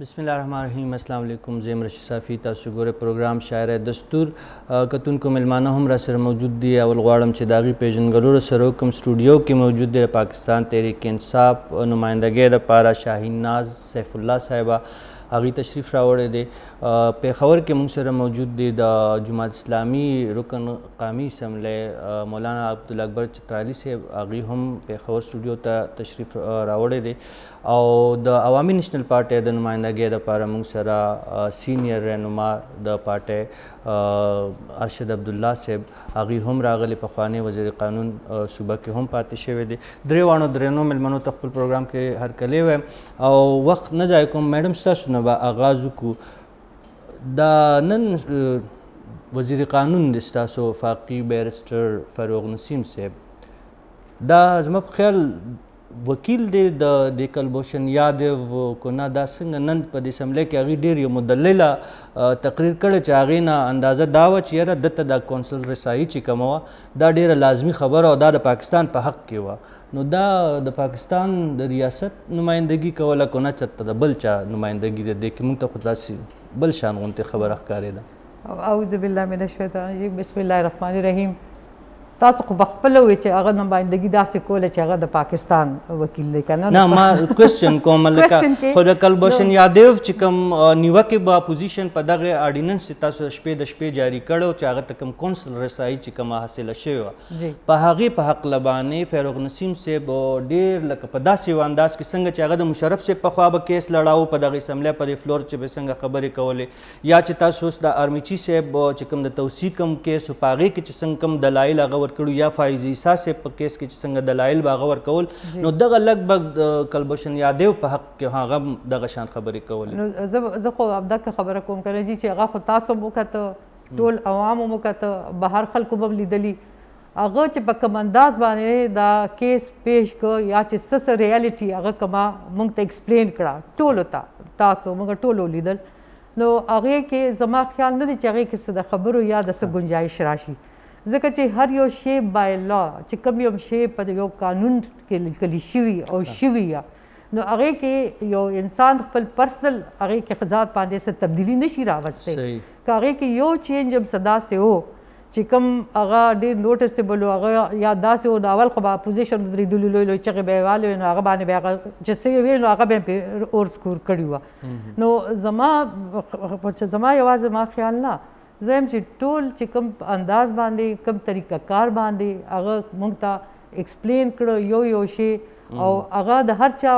बिस्मिल्लाहिर्रहमानिर्रहीम। अस्सलाम वालेकुम। ज़ेम रशीद साफ़ी तासु गोरे प्रोग्राम शायर दस्तूर कतुन को मिलमाना हम सर मौजूद दी अवल गाड़म चे दागी पेजनगलूर सरोकम स्टूडियो के मौजूद है पाकिस्तान तहरीक इंसाफ नुमाइंदगी द पारा शाहीन नाज सैफुल्ला साहिबा आगी तशरीफ़ रावड़े दे पेखवर के मुंसर मौजूद दे द जुमात इस्लामी रुकन कामी असम्बली मौलाना अब्दुल अकबर चित्राली से आगी हम पेखवर स्टूडियो तशरीफ़ रावड़े दे और द अवामी नेशनल पार्टी द नुमाइंदगी द पारा मुंसरा सीनियर रहनुमा द पार्टी अरशद अब्दुल्ला साहब आगी हम रागले पखवाने वज़ीर क़ानून सूबा के हम पाते शेवे दे द्रेवानो द्रेनो मिलमनो तकबल प्रोग्राम के हर कले हुए और वक्त न जाए को मैडम स्टासुनबा आगाज़ को द नन वज़ीर क़ानून दिस्तासो फाकी बैरिस्टर फ़ारूक नसीम साहब दा ज़मा ख्याल वकील दे द कलभूषण यादव को ना दा संग नन पर असम्बली के आगे डेर यो मुदल्लिला तकरीर करे चागे ना अंदाज़ा दावा चेरा दत्त दा कौंसल रसाई चिकमवा दा डेर लाजमी खबर और दा पाकिस्तान पर हक के हुआ नो दा द पाकिस्तान द रियासत नुमाइंदगी कवला को ना चत्ता दा बलचा नुमाइंदगी दे देख मुंग तो खुदासी बल शान उनते खबर अखकारे दा अऊज़ु बिल्लाहि मिनश शैतानिर रजीम बिस्मिल्लाहिर रहमानिर रहीम तासु को बखपल हुए चे अगर नुमाइंदगी दासे कोले चे अगर द पाकिस्तान वकील ले करना ना मा क्वेश्चन को मलका खुद कलभूषण यादव चिकम निवा के बा पोजीशन पदगे ऑर्डिनेंस तासु दशपे जारी करो चागत तकम कौंसल रसाई चिकम हासिल शेवा पहागी पहक लबाने फ़ारूक नसीम से बो डेर लक पदा से अंदाज के संग चागत मुशर्रफ से पख्वाब केस लड़ाओ पदगे असम्बली पर फ्लोर चे संग खबर कवले या चितासु द आर्मीची से बो चिकम द तौसीकम केस पागी के संग कम दलाइल अगर कड़ू या फाइजीसा से केस के संग दलाइल बागवर कौल नो दग लगभग कलभूषण यादव पे हक के हाँ गम दग शान खबरी कौल जब जब अब दग खबर कोम करे जी अगा खुतासो मुकत टोल अवाम मुकत बाहर खल्क बम लिदली अगर च पकम अंदाज बाने दा केस पेश को या च सस रियलिटी अगर कमा मुंग ते एक्सप्लेन करा टोलता तासो मुंग टोलो लिदल नो अगे के जमा ख्याल न चगे कि सदा खबर या दस गुंजाइश राशि ज़िक्र चे हर यो शे बाय लॉ चे कम यो शे पर यो कानून के लिखली शिवी और शिविया नो अगे के यो इंसान खपल पर्सनल अगे के खजात पाने से तब्दीली नशी रावस्ते का अगे के यो चेंज जब सदा से हो चे कम अगा डे नोटिस से बोलो अगा या दा से हो नावल खबा पोजीशन दरी दुली लोई लोई चके बेवाले नो अगा बाने बेगा जैसे वे नो अगा बे और स्कोर कड़ी हुआ नो जमा यवा जमा ख्याल ना ज़ैम ची टोल ची कम अंदाज बांधे कम तरीका कार बांधे अगर मुंगता एक्सप्लेन करो यो शे और अगर द हर चा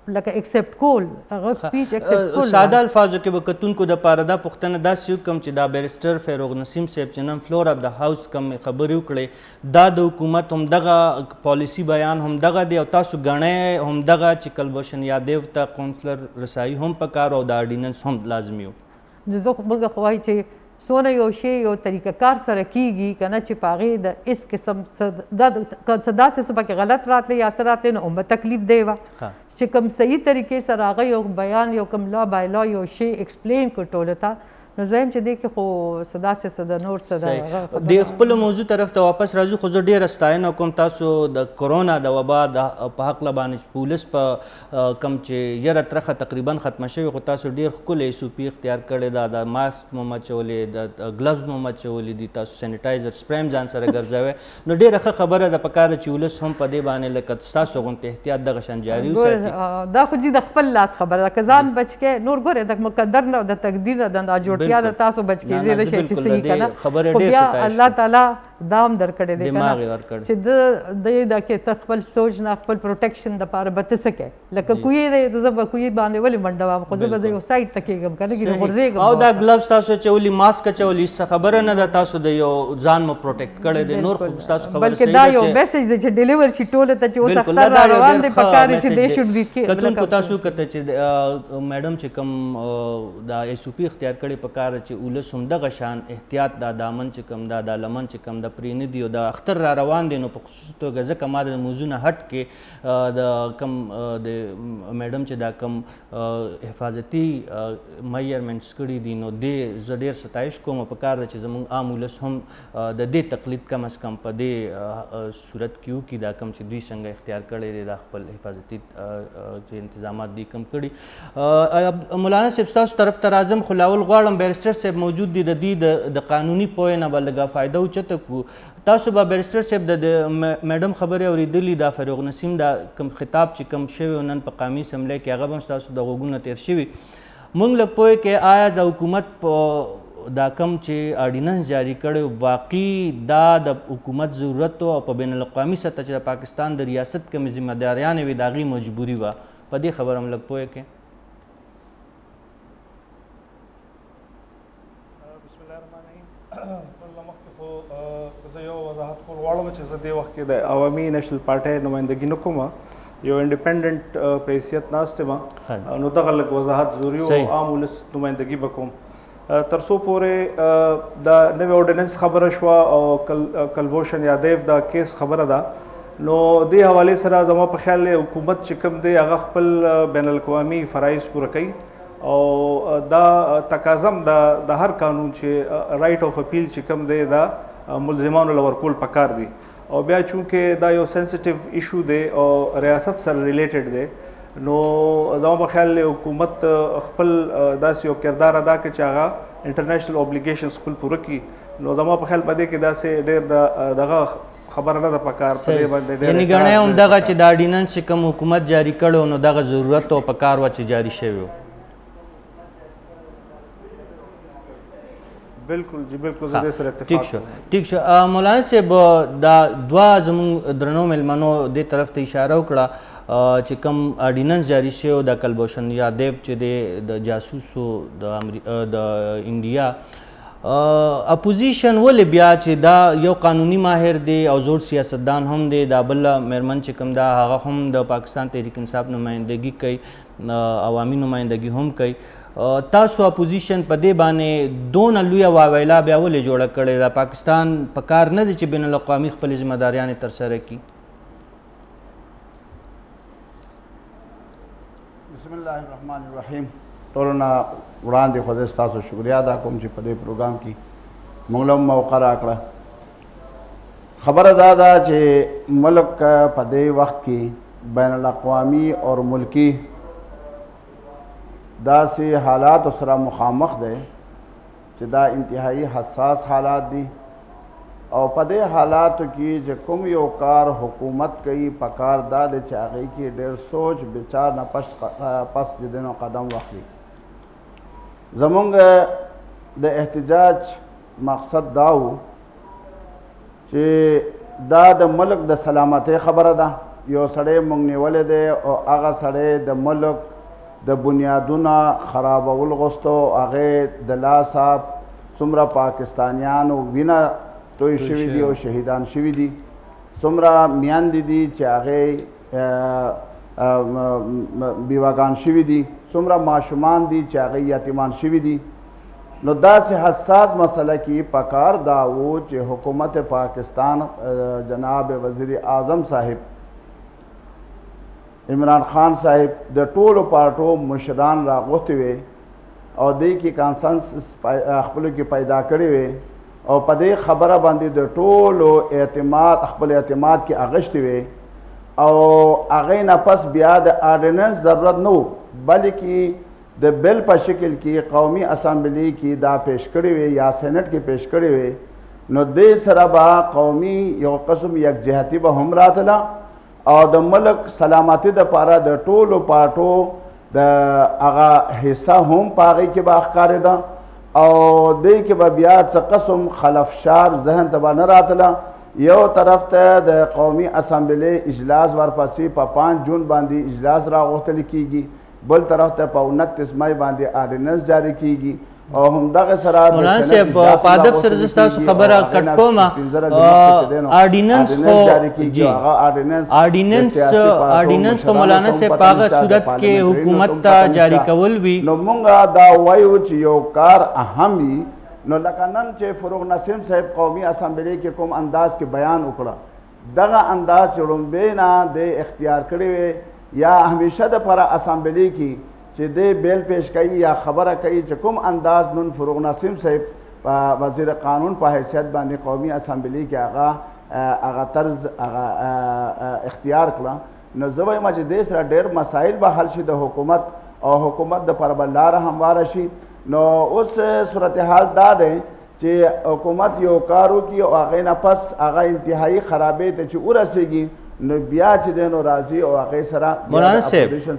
लका एक्सेप्ट कोल अगर स्पीच एक्सेप्ट कोल सादा अल्फाज के बकतुन को द पारदा पुख्तन दा सिउ कम ची दा बैरिस्टर फ़ारूक नसीम साहब चनम फ्लोर ऑफ द हाउस कम खबर उकड़े दा द हुकूमत हम दगा पॉलिसी बयान हम दगा दे तासु गणे हम दगा ची कलभूषण यादव ता कौंसलर रसाई हम पकार और द ऑर्डिनेंस हम लाजमी हो जो मगर ख्वाही चे सोना यो शे यो तरीका कार सर कीगी कना चिपागे द इस किस्म सदा से सुबह के गलत रात ले या सरात ले न तकलीफ देवा चिकम सही तरीके से आगा यो बयान यो कम लॉ बाय लॉ यो शे एक्सप्लेन को टोलता नज़ाइम चे देखे खो सदा से सदा नोर सदा देख पल मौजू तरफ तो वापस राजू खुजो डेर रस्ताए न कोम तासो द कोरोना द वबा द पहक लबान पुलिस पर कम चे यर अत्रखा तकरीबन खत्म शे को तासो डेर कुल एसओपी इख्तियार करे द मास्क मोहम्मद चोले द ग्लव्स मोहम्मद चोले दी तासो सैनिटाइजर स्प्रे जान सर कर जावे न डेर रखा खबर द पकार चुलस हम पदे बाने लकत तासो गुन एहतियात द गशन जारी दा खुजी द खपल लास खबर कजान बच के नूर गोरे द मुकद्दर न द तकदीर द जोड़ या द तासो बच के दे रहे चे सही कना खबर डेर से अल्लाह ताला दाम दर करे दे कना चिद दे द के तखपल सोच ना खपल प्रोटेक्शन द पार बत सके लक कुई दे तो जब कुई बाने वाली मंडवा को जब दे साइड तक गम कने कि गुरजे गम औ द ग्लव्स तासो चोली मास्क चोली इस खबर न द तासो दे यो जान में प्रोटेक्ट करे दे नूर तासो खबर बल्कि दा यो मैसेज दे डिलीवर ची टोले त ची ओ सख्तर रवान दे पकार ची दे शुड बी के कतुन को तासो कते ची मैडम ची कम द एसओपी इख्तियार करे पकार ची उलस हम द गशान एहतियात दा दामन ची कम दा लमन ची कम द د پرې نه دي او د اختر را روان دی نو په خصوصي توګه ځکه ما د موضوع نه هټ کې د کم د میډم چې دا کم حفاظتي میجرمنټس کړي دي نو دې زه ډېر ستایش کوم په کار ده چې زموږ عام ولس هم د دې تقلید کم از کم په دې صورت کې وکړي دا کم چې دوی څنګه اختیار کړی دی دا خپل حفاظتي چې انتظامات دي کم کړي. مولانا صاحب ستاسو طرف ته راځم خو لاول غواړم بیرسټر صاحب موجود دي د دې د قانوني پوهې نه به لږه فایده اوچته کړو. تاسو به بیرسټر صاحب د میډم خبرې اورېدلي دا فاروق نسیم دا کوم خطاب چې کوم شوی نن په قومي اسمبلی کې هغه به هم ستاسو د غوږونو تېر شوي. موږ لږ پوهې کې آیا د حکومت په دا کم چې آرډیننس جاری کړی واقعي دا د حکومت ضرورت او په بین الاقوامي سطح چې د پاکستان د ریاست کومې ذمهداریانې وي د هغې مجبوري وه په دې خبره هم لږ پوهې کې. بسم الله الرحمن الرحیم. بل مخکې خو زه یو وضاحت کول غواړم چې زه دې وخت کې د عوامي نیشنل پارټۍ نمایندګي نه کوم یو انډیپینډنټ په حیثیت ناست یم نو دغه لږ وضاحت ضروري او عام ولس نمایندګي به کوم. تر څو پورې د نوې اورډیننس خبره شوه او کلبوشن یادیو دا کیس خبره ده نو دې حوالې سره زما په خیال حکومت چې کوم دی هغه خپل بین الاقوامي فرایض پوره کوي او دا تقاضم د هر قانون چې رایټ اف اپیل چې کوم دی دا ملزمانو له ورکول پکار دي او بیا چونکې دا یو سینسیټیو ایشو دی او ریاست سره ریلیټډ دی نو زما په خیال حکومت خپل داسې یو کردار ادا کړي چې هغه انټرنیشنل اوبلیګیشنز خپل پوره کړي نو زما په خیال په دې کې داسې ډېر دغه خبره نه ده پکار په دې باندې یعنې ګڼی هم دغه چې د آرډیننس چې کوم حکومت جاري کړی نو دغه ضرورت او پکار وه چې جاري شوی و. بالکل جی بالکل زه دې سره اتفاق ټیک شو. مولانا صاحب دا دوه زموږ درنو میلمنو دې طرف ته اشاره وکړه چې کوم آرډیننس جاري شوی و د کلبوشن یادیو چې دی د جاسوسو د انډیا اپوزیشن ولې بیا چې دا یو قانوني ماهر دی او زوړ سیاستدان هم دی دا بله میرمن چې کوم دا هغه هم د پاکستان تحریک انصاف نمایندګي کوي عوامي نمایندګي هم کوي تاسو اپوزیشن په دې باندې دونه لویه واویلا بیا ولې جوړه کړې ده پاکستان په کار نه دی چې بین الاقوامي خپلې ذمهداریانې ترسره کړي. بسم الله الرحمن الرحیم. ټولو نه وړاندې خو زه ستاسو شکریا ادا کوم چې په دې پروګرام کې موږ له موقع راکړه. خبره دا ده چې ملک په دې وخت کې بین الاقوامی اور ملکی داسې حالات سره مخامخ دی چې دا انتهایی حساس حالات دي او په دې حالاتو کې چې کوم یو کار حکومت کوي په کار دا دی چې هغې کې ډېر سوچ بچار نه پس د دینو قدم واخلي. زمونږ د احتجاج مقصد دا و چې دا د ملک د سلامتۍ خبره ده. یو سړی موږ نیولی دی او هغه سړی د ملک د بنیادونه خرابول غوښتو هغې د لاسه څومره پاکستانیانو وینه توی شوي دي او شهیدان شوي دي څومره میندې دي چې هغې بیواګان شوي دي څومره ماشومان دي چې هغې یتیمان شوي دي. نو داسې حساس مسله کې پکار دا و چې حکومت پاکستان جناب وزیر اعظم صاحب عمران خان صاحب د ټولو پارټو مشران راغوښتي وي او دوی کې کانسنسس خپلو کې پیدا کړی وي او په دې خبره باندې د ټولو اعتماد خپل اعتماد کې اغشتي وي او هغې نه پس بیا د آرډیننس ضرورت نه و بلکې د بل په شکل کې قومي اسمبلی کې دا پیش کړی وي یا سینټ کې پیش کړی وي نو دې سره به قومي یو قسم یکجهتي به هم راتله او د ملک سلامتی دپاره د ټولو پارټو د هغه حصه هم په هغې کې به ښکارېده او دې کې به بیا څه قسم خلفشار ذهن ته به نه راتله. یو طرف ته د قومي اسمبلی اجلاس ورپسې په 5 جون باندې اجلاس راغوښتل کېږي بل طرف ته په 29 مای باندې آرډیننس جاری کیږي او همدغه سره مولانا صاحب په ادب سره زه ستاسو خبره کټ کوم آرډیننس خو جی آرډیننس خو مولانا صاحب په هغه صورت کې حکومت ته جاری کول وي نو مونږ دا وایو چې یو کار اهم وي نو لکه نن چې فروغ نسیم صاحب قومي اسمبلی کې کوم انداز کې بیان وکړه دغه انداز چې لومبۍ نه د اختیار کړی وي یا همیشه دپاره اسمبلی کې چې د بیل پیش کوي یا خبره کوي چې کوم انداز نن فروغ نسیم صاحب په وزیر قانون په حیثیت باندې قومي اسمبلی کې هغه طرز هغه اختیار کړه نو زه وایم چې دې سره ډېر مسایل به حل شي د حکومت او حکومت دپاره به لاره همواره شي نو اوس صورتحال دا دی چې حکومت یو کار وکړي او هغې نه پس هغه انتهایي خرابۍ ته چې ورسېږي نو بیا چې دی نو راځي او هغې سره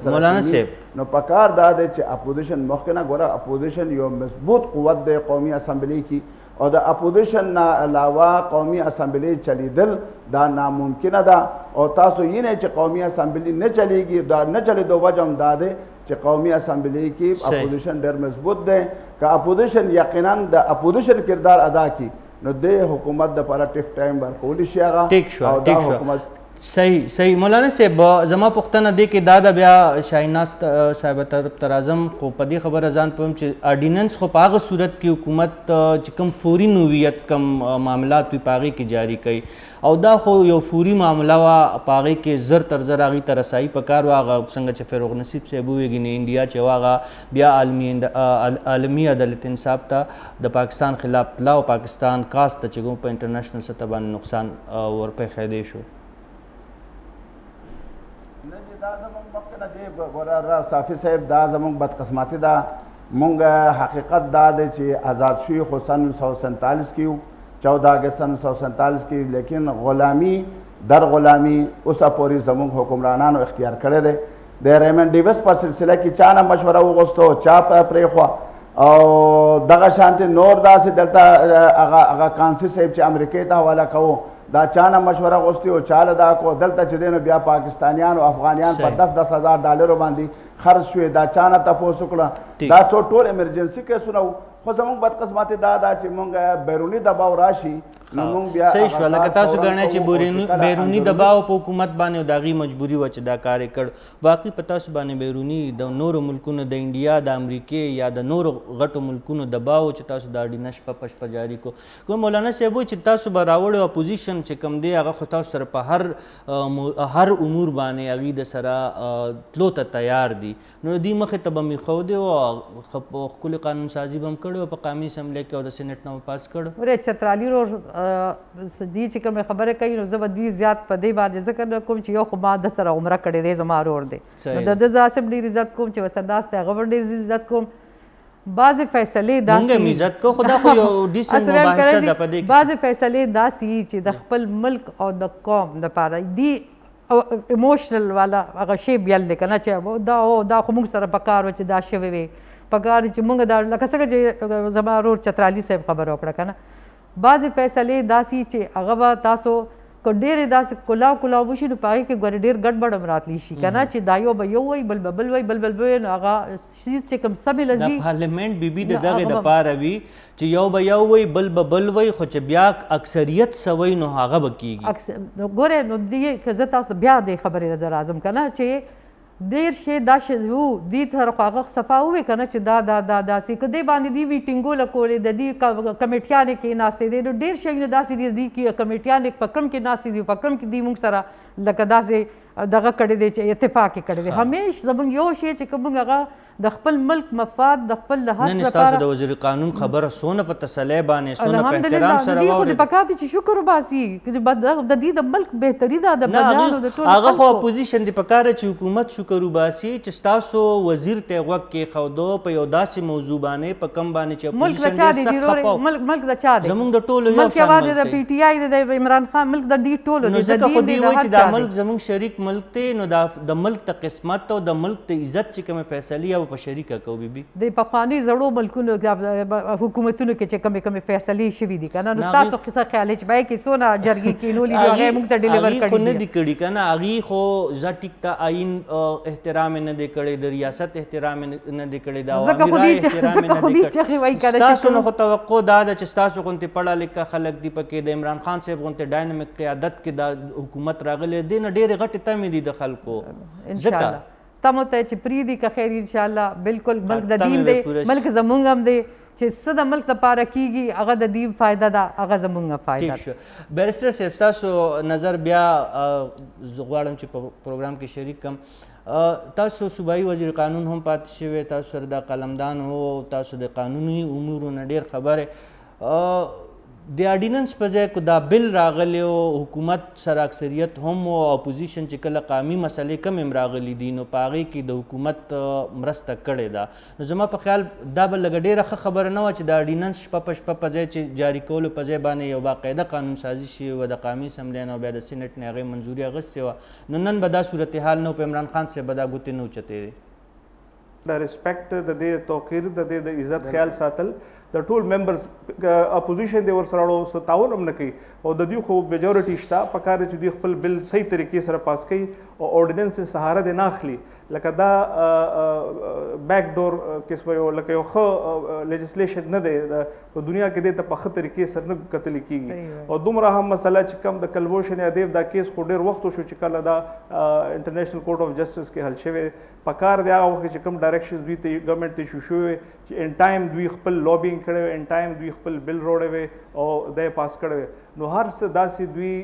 مولانا صاحب نو پکار دا دی چې اپوزیشن مخکې نه ګوره اپوزیشن یو مضبوط قوت دی قومي اسمبلی کې او د اپوزیشن نه علاوه قومي اسمبلی چلیدل دا ناممکنه ده او تاسو یې نه چې قومي اسمبلی نه چلیږي دا نه چلیدو وجه هم دا دی چې قومي اسمبلی کې اپوزیشن ډېر مضبوط دی که اپوزیشن یقینا د اپوزیشن کردار ادا کړي نو د حکومت دپاره ټیف ټایم ورکولی شي هغه او دا حکومت صحیح مولانا صاحب زما پوښتنه دی کې دا د بیا شاهیناز صاحب طرف ته راځم خو په دې خبره ځان پوهم چې آرډیننس خو په هغه صورت کې حکومت چې کوم فوري نوعیت کم معاملات وي په هغې کې جاري کوي او دا خو یو فوري معامله وه په هغې کې زر تر زر هغې ته رسایي پکار وه هغه څنګه چې فروغ نصیب صاحب وویږي نو انډیا چې وه هغه بیا عالمي عدالت انصاف ته د پاکستان خلاف تله او پاکستان کاس ته چې کوم په انټرنیشنل سطح باندې نقصان ورپېښیدی شو دا زمونږ مخکې نه چې ګوره صافي صاحب دا زمونږ بدقسمتي ده مونږ حقیقت دا دی چې آزاد شوي خو سن 1947 کې وو 14 اګست سن 1947 کې لیکن غلامي در غلامي اوسه پورې زمونږ حکمرانانو اختیار کړی دی د ریمن ډیوس په سلسله کې چا نه مشوره وغوښتو چا پرېښوه او دغه شانتې نور داسې دلته هغه کانسي صاحب چې امریکې ته حواله کوو دا چانه مشوره غوښتي او چاله دا کو دلته چې دی نو بیا پاکستانیان او افغانیان په 10,000 ډالرو باندې خرڅ شوې دا چانه تپوس وکړه دا څو ټول ایمرجنسي کیسونه وو خو زمونږ بدقسمتي دا ده چې مونږ بیروني دباو راشي نو مونږ بیا صحیح شوه لکه تاسو ګڼئ چې بیروني دباو په حکومت باندې او د هغې مجبوري وه چې دا کار یې کړ واقعي په تاسو باندې بیروني د نورو ملکونو د انډیا د امریکې یا د نورو غټو ملکونو دباو چې تاسو د آرډیننس په جاري کو کوم مولانا صاحب وایي چې تاسو به راوړی اپوزیشن چې کوم دی هغه خو تاسو سره په هر امور باندې هغوی د سره تلو ته تیار دي نو د دې مخې ته به مې ښودی او ښکلې قانون سازي به هم کړی او په قومي اسمبلی کې او د سینټ نه پاس کړ ورې چترالي رو دی چې کومې خبرې کوي نو زه به دی زیات په دې باندې ذکر نه کوم چې یو خو ما د سره عمره کړې دی زما ورور دی نو د ده زه هسې ډېر عزت کوم چې ورسره ناست دی هغه به ډېر عزت کوم بعضې فیصلې داسې عزت کو خو دا خو یو ډیسنټ مباحثه ده په دې کې بعضې فیصلې داسې چې د خپل ملک او د قوم دپاره دی ایموشنل والا هغه شی بیل دی که نه چې دا خو موږ سره پکار و چې دا شوی وی پکار چې موږ دا لکه څنګه چې زما ورور چترالي صاحب خبره وکړه که نه بعضې فیصلې داسې چې هغه به تاسو که ډېرې داسې کلاو وشي نو په هغې کې ګورې ډېر ګډوډ هم راتلی شي که نه چې دا یو به یو وایي بل به بل وایي بل وایي نو هغه چیز چې کوم سمې لځي د پارلمنټ بي د دغې دپاره وي چې یو به یو وایي بل به بل وایي خو چې بیا اکثریت څه وایي نو هغه به کېږي نو ګورې نو دې که زه تاسو بیا دې خبرې نه زه راځم که نه چې ډېر شی دا شی وو دې سره خو هغه صفا ووې که نه چې دا داسې که دې باندې دې میټینګونه کولې د دې کمیټیانې کې ناستې دی نو ډېر شیونه داسې دي دې کمیټیانې په کم کې ناستې دي په کم کې دي موږ سره لکه داسې دغه کړی دی چې اتفاق یې کړی دی همیش زموږ یو شی چې که موږ هغه د خپل ملک مفاد د خپل د هڅ لپاره تاسو د وزیر قانون خبره څونه په تسلی باندې څونه په احترام سره واورېده خو د پکار دي چې شکر وباسي د دې د ملک بهتري ده د بنیانو د ټولو هغه خو اپوزیشن د پکاره چې حکومت شکر وباسي چې ستاسو وزیر ته غوږ کېښودو په یو داسې موضوع باندې په کم باندې چې ملک د چا دی ملک د چا دی زموږ د ټولو یو ملک یوازې د پی ټي آی دی د عمران خان ملک د دې ټولو دی ځکه خو دوی وایي چې دا ملک زموږ شریک ملک دی نو د ملک ته قسمت او د ملک ته عزت چې کومې فیصلې او په شریکه کوو د پخواني زړو ملکونو حکومتونو کې چې کومې فیصلې شوي دي که نه نو ستاسو څه خیال چې باید کې څونه جرګې کینولي دي هغې موږ ته ډیلیور کړي خو نه دي کړي که نه هغې خو زه ټیک ته آئین احترام یې نه دی کړی د ریاست احترام یې نه دی کړی د عوامي رایې احترام یې نه دی کړی ستاسو نو خو توقع دا ده چې ستاسو غوندې پړه لیکه خلک دي پکې د عمران خان صاحب غوندې ډاینامک قیادت کې دا حکومت راغلی دی نه ډېرې غټې تمې دي د خلکو انشاءالله تمو ته چې پریدي که خیر انشاءالله بالکل ملک د دین دی ملک زمونږ هم دی چې څه د ملک دپاره کیږي هغه د دې فایده ده هغه زمونږ فایده ٹھیک شو بیرسټر صاحب ستاسو نظر بیا زه غواړم چې په پروګرام کې شریک کم تاسو صوبایي وزیر قانون هم پاتې شوی تاسو سره د قلمدان هو تاسو د قانوني امورو نه ډېر خبره د اډیننس په ځای کو دا بل راغلی او حکومت سره اکثریت هم او اپوزیشن چې کله قومي مسلې کم هم راغلي دي نو په هغې کې د حکومت مرسته کړې ده نو زما په خیال دا به لږه ډېره ښه خبره نه وه چې د اډیننس شپه په شپه په ځای چې جاري کولو په ځای باندې یو باقاعده قانون سازي شوې وه د قومي اسمبلۍ نه او بیا د سینټ نه هغې منظوري اخیستې وه نو نن به دا صورتحال نه و په عمران خان صاحب به دا ګوتې نه اوچتې دی د ریسپیکټ د دې توقیر د دې د عزت خیال ساتل د ټول ممبرز اپوزیشن دی ورسره اړو تعاون هم نه کوي او د دوی خو میجورټي شته پکار چې دوی خپل بل صحیح طریقې سره پاس کوي او اورډیننس سهاره دی نه اخلي لکه دا بیک ډور قسمه یو لکه یو ښه لیجسلیشن نه دی په دنیا کې دی ته په ښه طریقې سره نه کتلی کېږي او دومره هم مسله چې کم د کلبوشن ادیب دا کیس خو ډېر وخت شو چې کله دا انټرنیشنل کورټ اف جسټس کې حل شوی پکار دی هغه وخت چې کوم ډایرکشنز دوی ته ګورنمنټ ته ایشو شوی چې ان ټایم دوی خپل لابینګ کړی وی ان ټایم دوی خپل بل روړی وی او دی پاس کړی وی نو هر څه داسې دوی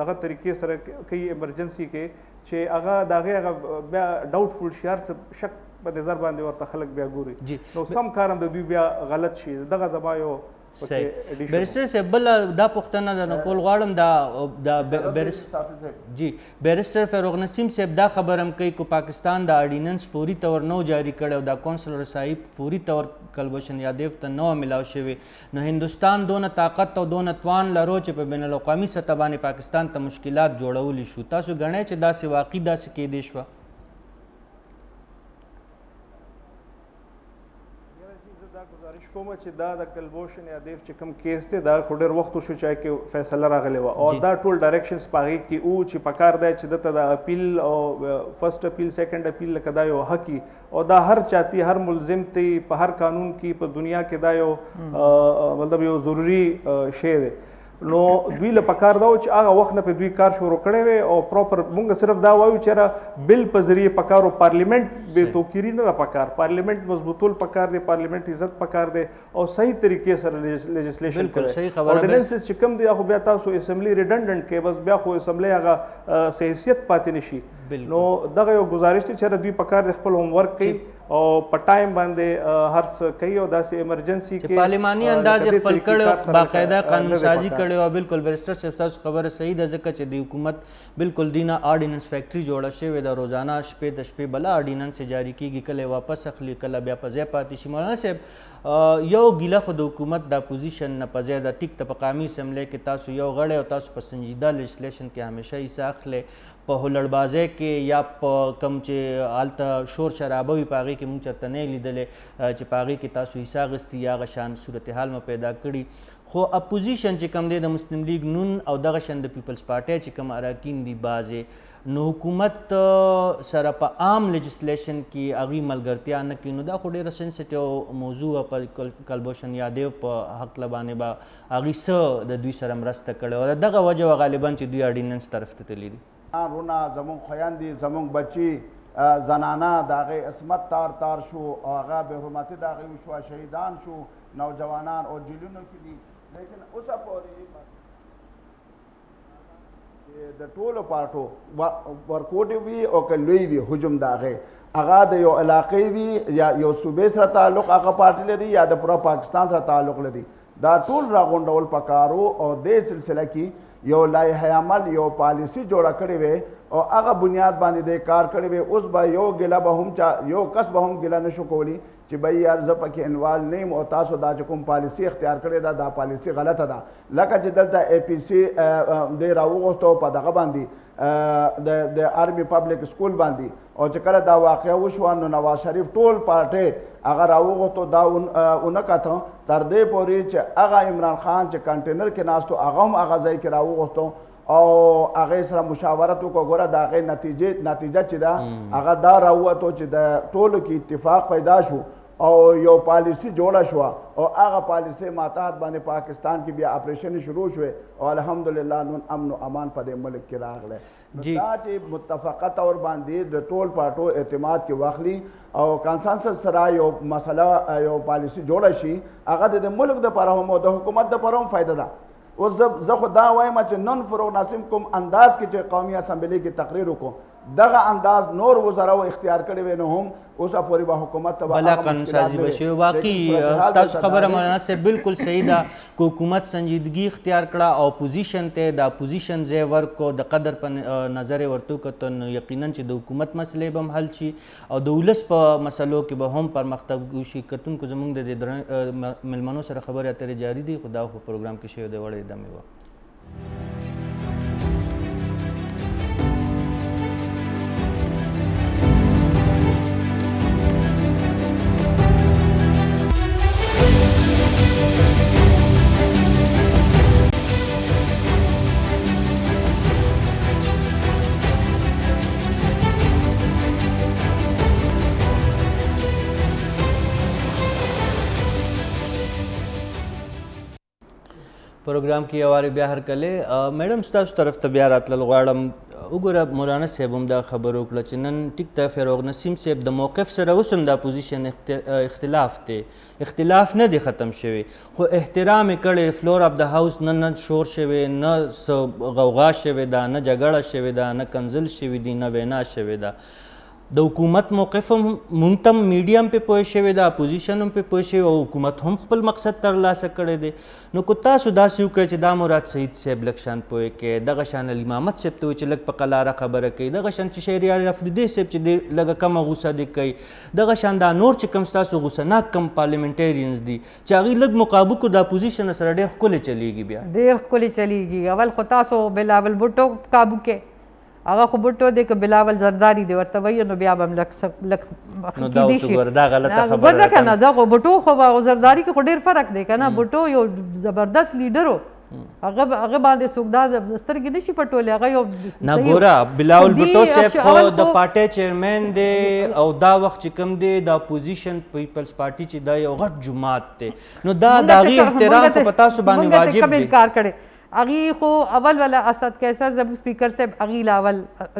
دغه طریقې سره کوي ایمرجنسي کې چې هغه د هغې هغه بیا ډاوټفل شي هر څه شک په نظر باندې ورته خلک بیا ګوري نو سم کار هم د دوی بیا غلط شي دغه زما یو بیرسټر صاحب بل دا پوښتنه درنه کول غواړم دا جی بیرسټر فاروق نسیم صاحب دا خبر هم کوي کو پاکستان دا اډیننس فوري طور نو جاری کړی او دا کونسل رسایي فوري طور کلبشن یادیو ته نو ملاو شوی نو هندوستان دونه طاقت او دونه توان لرو چې په بین الاقوامي سطح باندې پاکستان ته مشکلات جوړولی شو تاسو ګڼئ چې داسې واقعي داسې کیدی شوه گزارش کوم چې دا د کلبوشن یا دیف چې کوم کیس دی دا خو ډېر وخت شو چې کې فیصله راغلی وه او دا ټول ډایرکشنز په هغې کې و چې پکار دی چې دته د اپیل او فرسټ اپیل سیکنډ اپیل لکه دا یو حق او دا هر چاتی هر ملزم تی په هر قانون کې په دنیا کې دا یو مطلب یو ضروري شی دی نو دوی له پکار دا و چې هغه وخت نه په دوی کار شروع کړی وی او پراپر مونږ صرف دا وایو چې بل په ذریعه پکار او پارلیمنٹ بې توقیري نه ده پکار پارلیمنٹ مضبوطول پکار دی پارلیمنٹ عزت پکار دی او صحیح طریقې سره لیجسلیشن کوي اورډیننسز چې کوم دی خو بیا تاسو اسمبلی ریډنډنټ کې بس بیا خو اسمبلی هغه حیثیت پاتې نشي نو دغه یو گزارش دی چې دوی پکار دی خپل هوم ورک کوي او په ټایم باندې هر څه کوي او داسې ایمرجنسي کې پارلماني انداز خپل کړو باقاعده قانون سازي کړو او بالکل بیرسټر صاحب تاسو خبره صحیح ده ځکه چې د حکومت بالکل دینه آرډیننس فیکټري جوړه شوې ده روزانه شپې د شپې بله آرډیننس جاری کیږي کله واپس اخلي کله بیا په ځای پاتې شي مولانا صاحب یو ګیله خو د حکومت د اپوزیشن نه په ځای ده ټیک ته په قومي اسمبلی کې تاسو یو غړی او تاسو په سنجیده لیجسلیشن کې همیشه حصه اخلئ په هلړبازۍ کې یا په کوم چې هلته شور شرابه وي په هغې کې مونږ چېرته نه یې لیدلی چې په هغې کې تاسو حصه اخیستي یا هغه شان صورتحال مو پیدا کړي خو اپوزیشن چې کوم دی د مسلم لیگ نون او دغه شان د پیپلز پارټۍ چې کوم اراکین دي بعضې نو حکومت سره په عام لیجسلیشن کې هغوی ملګرتیا نه کوي نو دا خو ډېره سینسټیو موضوع په کلبوشن یادیو په هکله باندې به هغوی څه د دوی سره مرسته کړې وه د دغه وجه وه غالبا چې دوی اډیننس طرف ته تللي دي رونه زمونږ خویندې زمونږ بچي زنانه د هغې عصمت تار تار شو او هغه بې حرمتي د هغې وشوه شهیدان شو نوجوانان او جیلونو کې دي لیکن اوسه پورې د ټولو پارټو ورکوټې وي او که لوی وي حجم د هغې هغه د یو علاقې وي یا یو صوبې سره تعلق هغه پارټي لري یا د پوره پاکستان سره تعلق لري دا ټول راغونډول پکارو او دې سلسله کې یو لایحه عمل یو پالیسی جوړه کړې وی او هغه بنیاد باندې د کار کړی وی اوس به یو ګیله به هم یو کس به هم ګیله نشو کولی چې بھائی یار زه پکې انوال نه یم او تاسو دا چې کوم پالیسي اختیار کړې ده دا پالیسي غلطه ده لکه چې دلته اے پی سی دی راوغوښتو په دغه باندې د آرمي پبلک سکول باندې او چې کله دا واقعه وشوه نو نواز شریف ټول پارټۍ هغه راوغوښتو دا ونه کته تر دې پورې چې هغه عمران خان چې کنټینر کې ناستو هغه هم هغه ځای کې راوغوښتو او هغې سره مشاورت وکړو ګوره د هغې نتیجه چې ده هغه دا راووتو چې د ټولو کې اتفاق پیدا شو او یو پالیسی جوړه شوه او هغه پالیسۍ ماتحت باندې پاکستان کې بیا اپریشن شروع شوې او الحمدلله نن امن و امان په دې ملک کې راغلی دا چې متفقه طور باندې د ټول پارټو اعتماد کې واخلي او کانسنسس سره یو مسله یو پالیسي جوړه شي هغه د ملک دپاره هم او د حکومت دپاره هم فایده ده. اوس زه خو دا وایم چې نن فروغ ناسم کوم انداز کې چې قومي اسمبلی کې تقریر وکړو دغه انداز نور وزراو اختیار کړی وی نو هم اوسه پورې به حکومت ته بلا قانون سازی بشي. واقعي تاسو خبره مولانا صاحب بالکل صحیح ده که حکومت سنجیدګي اختیار کړه او اپوزیشن ته د اپوزیشن ځای ورکو د قدر په نظر یې ورته وکتو نو یقینا چې د حکومت مسلې به هم حل شي او د ولس په مسلو کې به هم پرمختګ وشي. کتونکو زموږ د دې مېلمنو سره خبرې اترې جاري دي خو دا خو پروګرام کې شی د وړې دمې وه. پروګرام کې یو وارې بیا هرکلی میډم ستاسو طرف ته بیا راتلل غواړم. وګوره مولانا صاحب هم دا خبره وکړه چې نن ټیک ته فیروغ نسیم صاحب د موقف سره اوس هم د اپوزیشن اختلاف دی اختلاف نه دی ختم شوی خو احترام یې کړی فلور اف د هاوس نه شور شوی نه څه غوغا شوې ده نه جګړه شوې ده نه کنزل شوي دي نه وینا شوې ده. د حکومت موقف هم مونږ ته میډیا هم پې پوه شوې ده اپوزیشن هم پې پوه شوی او حکومت هم خپل مقصد ترلاسه کړی دی. نو که تاسو داسې وکړئ چې دا مراد سعید صاحب لږ شان پوه کړئ دغه شان علي محمد صاحب ته وایي چې لږ په قلاره خبره کوي دغه شان چې شهریار افریدي صاحب چې دی لږه کمه غوسه دی کوي دغه شان دا نور چې کوم ستاسو غوسهناک کم پارلیمنټرینز دي چې هغوی لږ مقابو کړو د اپوزیشن سره ډېر ښکلې چلیږي بیا ډېر ښکلې چلیږي. اول خو تاسو بلاول بوټو قابو کې هغه خو بوټو دی که بلاول زرداري دی ورته وایي نو بیا به هم لږ کیدی شي دا غلطه خبره ده که نه زه خو بوټو خو به زرداري کې خو ډېر فرق دی که نه بوټو یو زبردست لیډر و هغه باندې څوک دا سترګې نشي پټولی هغه یو نه ګوره بلاول بوټو صاحب خو د پارټۍ چیرمین دی او دا وخت چې کوم دی د اپوزیشن پیپلز پارټي چې دا یو غټ جماعت دی نو دا د هغې احترام خو په تاسو باندې واجب دی. کم انکار کړی اغي خو اول ولا اسد قیصر زموږ سپیکر صاحب اغي لاول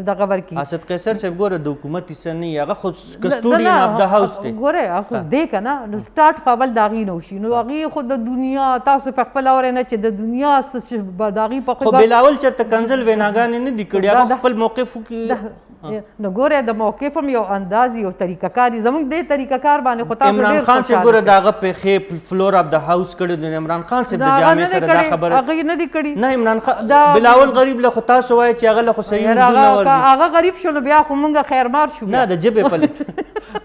دغه ورکی اسد قیصر صاحب ګوره د حکومت حصه نه هغه خو کسټوډین اف د هاوس دی ګوره خو دې کنه نو سٹارټ خو اول داغي نو شي نو اغي خو د دنیا تاسو په خپل اور نه چې د دنیا داغي په خو بلاول چرته کنزل ویناګان نه دی کړی هغه خپل موقف نو ګوره د موقف هم یو انداز یو طریقه کاری زموږ دې طریقه کار باندې خو تاسو عمران خان صاحب ګوره دغه په فلور اف د هاوس کړی د عمران خان صاحب د جامع سره دا خبره هغه نه دی کړی نه عمران خان بلاول غریب له خو تاسو وایي چې هغه له خو صحیح نه ورځي هغه غریب شو نو بیا خو مونږ خیرمار شو نه د جبې پلې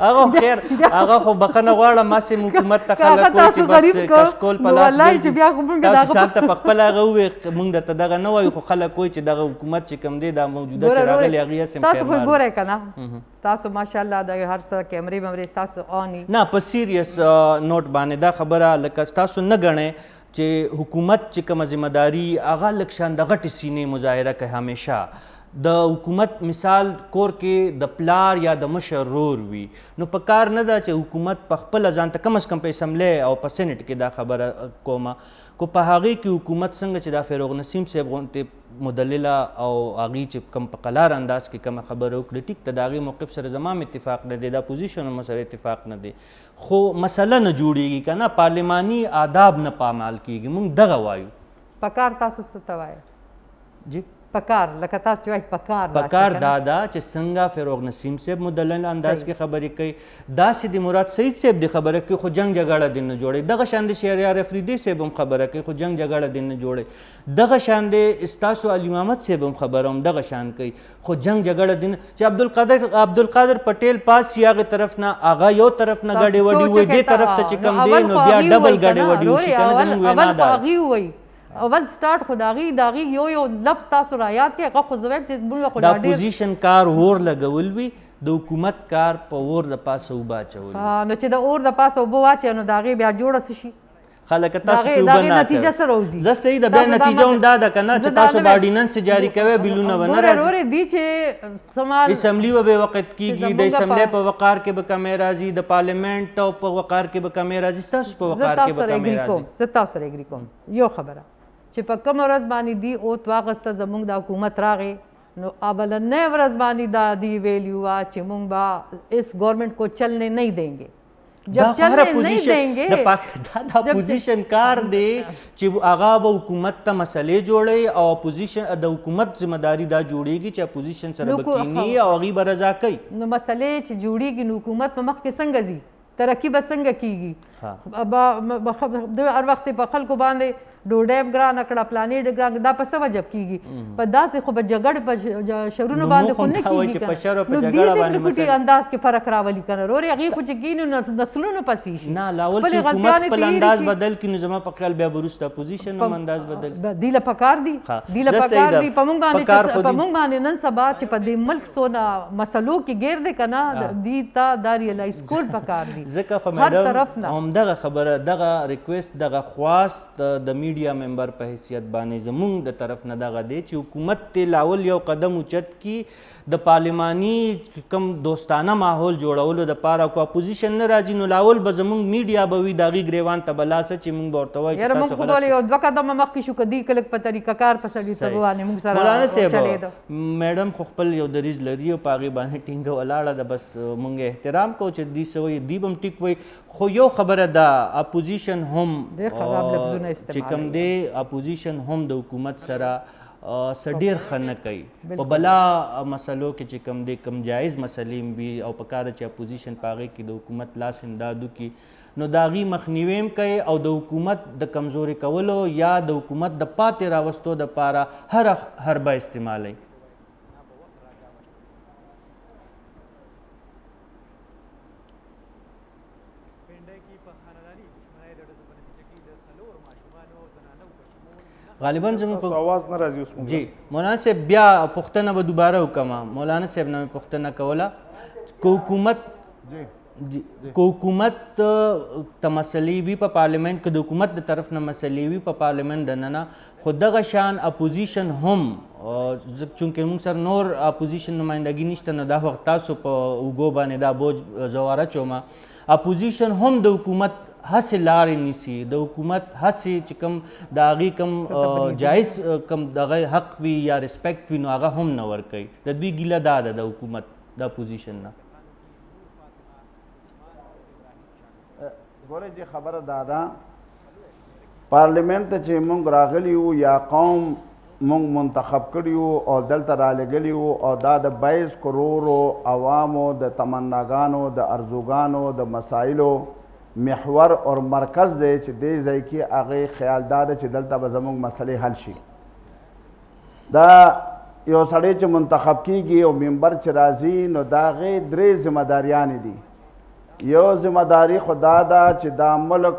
هغه خیر هغه خو بخښنه غواړم ما سم حکومت ته خلک وایي چې بس کشکول په لاس والله چې بیا خو مونږ تاسو شانته په خپل هغه وایي مونږ درته دغه نه وایو خو خلک وایي چې دغه حکومت چې کوم دی دا موجوده چې راغلی هغې سم تاسو خو ګورئ که نه تاسو ماشاءالله د هر څه کیمرې ویمرې ستاسو آن نه په سیریس نوټ باندې دا خبره لکه تاسو نه ګڼئ چې حکومت چې کومه ذمہداري هغه لږ شان د غټې سینې مظاهره کوي همیشه د حکومت مثال کور کې د پلار یا د مشر رور وي نو په کار نه ده چې حکومت په خپله ځان ته کم از کم په اسمبلی او په سینټ کې دا خبره کومه کو په هغې کې حکومت څنګه چې دا فیروغ نسیم صاحب غوندې مدلله او هغې چې کم په قلار انداز کې کومه خبره وکړي ټیک ته د هغې موقف سره زما هم اتفاق نه دی د اپوزیشن هم سره اتفاق نه دی خو مسله نه جوړېږي که نه پارلماني آداب نه پامال کېږي موږ دغه وایو پکار تاسو څه ته وایئ جی پکار لکه تاسو چې وایي پکار دا ده چې څنګه فیروغ نسیم صاحب مدلل انداز کې خبرې کوي داسې د مراد سعید صاحب د خبره کوي خو جنګ جګړه دې نه جوړوي دغه شان د شهریار افریدي صاحب هم خبره کوي خو جنګ جګړه دې نه جوړوي دغه شان د ستاسو علي محمد صاحب هم خبره هم دغه شان کوي خو جنګ جګړه دې نه چې عبدالقادر پټیل پاس یې هغې طرف نه هغه یو طرف نه ګډې وډې وایي دې طرف ته چې کوم دی نو بیا ډبل ګډې وډې وشي که نه زموږ وینا ده هغې ووایي اول سٹارټ خو داغي یو لفظ تاسو را یاد کړئ هغه خو زه وایم چې موږ خو د اپوزیشن کار اور لګول وي د حکومت کار په اور د پاسه اوبه اچول نو چې د اور د پاسه اوبه واچوي نو د هغې بیا جوړه څه شي خلک تاسو داغه کې داغه وبنا نتیجه سره وځي زه صحیح د بیا نتیجه هم دا ده کنه چې تاسو بارډیننس جاری کوي بلونه ونه ګوره راځي ورې دی چې سمال اسمبلی به وخت کیږي د اسمبلی په وقار کې به کمی راځي د پارلیمنت او په وقار کې به کمی راځي ستاسو په وقار کې به کمی راځي زه تاسو سره اګری کوم یو خبره چې په کوم ورځ باندې دی او واغسته زمونږ د حکومت راغی نو اولنې ورځ باندې دا دی ویلیو چې مونږ به اس گورنمنٹ کو چلنے نہیں دیں گے جب چلنے نہیں دیں گے دا اپوزیشن کار دی چې هغه به حکومت ته مسلې جوړي او اپوزیشن د حکومت ذمہ داری دا جوړیږي چې اپوزیشن سره به کینی او هغې به رضا کوي نو مسلې چې جوړیږي نو حکومت په مخکې څنګه ځي ترقي به څنګه کیږي هر وخت په خلکو باندې ډوډۍ هم ګرانه کړه پلانې ګرانه دا په څه وجب کیږي په داسې خو به جګړې په شرونو باندې خو نه کیږي نو دې لکوټي انداز کې فرق راولي کنه رورې هغې خو چې کینو نسلونو پسې شي نه لاول چې حکومت خپل انداز بدل کړي نو زما په خیال بیا به وروسته اپوزیشن هم انداز بدل دی له پکار دی دی له پکار دی په مونږ باندې نن سبا چې په دې ملک څونه مسلو کې ګیر دی کنه دی تا دا ریلایز کول پکار دی ځکه خو میډم همدغه خبره دغه ریکویسټ دغه خواست د میډیا ممبر په حیثیت باندې زمونږ د طرف نه دغه دی چې حکومت ته لاول یو قدم اوچت کی د پارلیماني کم دوستانه ماحول جوړولو دپاره که اپوزیشن نه راځي نو لاول به زمونږ میډیا به وي د هغې ګریوان ته به لاسه چې مونږ به ورته وایو یاره مونږ خو بولې یو دوه قدمه مخکې شو که دوی کلک په طریقه کار په سړیتوب باندې مونږ سره مولانا صاحب چلېده میډم خو خپل یو دریځ لري او په هغې باندې ټینګه ولاړه ده بس مونږ احترام کوو چې دوی څه وایي دوی به هم ټیک وایي خو یو خبره ده اپوزیشن هم چې کوم دی اپوزیشن هم د حکومت سره څه ډېر ښه نه کوي په بلا مسلو کې چې کوم دی کوم جایز مسلې وي او په کار چې اپوزیشن په هغې کې د حکومت لاس امداد وکړي نو د هغې مخنیوی هم کوي او د حکومت د کمزوري کولو یا د حکومت د پاتې راوستو دپاره هر حربه استعمالوي غالبا زموږ په اواز نه راځي اوس جی مولانا صاحب بیا پوښتنه به دوباره وکړم مولانا صاحب نه مې پوښتنه کوله که حکومت ته مسلې وي په پارلیمنټ که د حکومت د طرف نه مسلې وي په پارلیمنټ دننه خو دغه شان اپوزیشن هم چونکې موږ سره نور اپوزیشن نمایندګي نشته نو دا وخت تاسو په اوږو باندې دا بوج زه واچوم اپوزیشن هم د حکومت هسې لارې نیسي د حکومت هسې چې کوم د هغې کوم جایز کوم دغه حق وي یا ریسپیکټ وي نو هغه هم نه ورکوي د دوی ګیله دا ده د حکومت د اپوزیشن نه ګورئ چې خبره دا ده پارلیمنټ ته چې موږ راغلي یو یا قوم موږ منتخب کړي یو او دلته رالېږلي یو او دا د 22 کروڑو عوامو د تمناګانو د ارزوګانو د مسایلو محور اور مرکز دی چې دې ځای کې هغې خیال دا ده چې دلته به زموږ مسلې حل شي دا یو سړی چې منتخب کیږي او ممبر چې راځي نو د هغې 3 ذمہداریانې دي یو ذمہداري خو دا ده چې دا ملک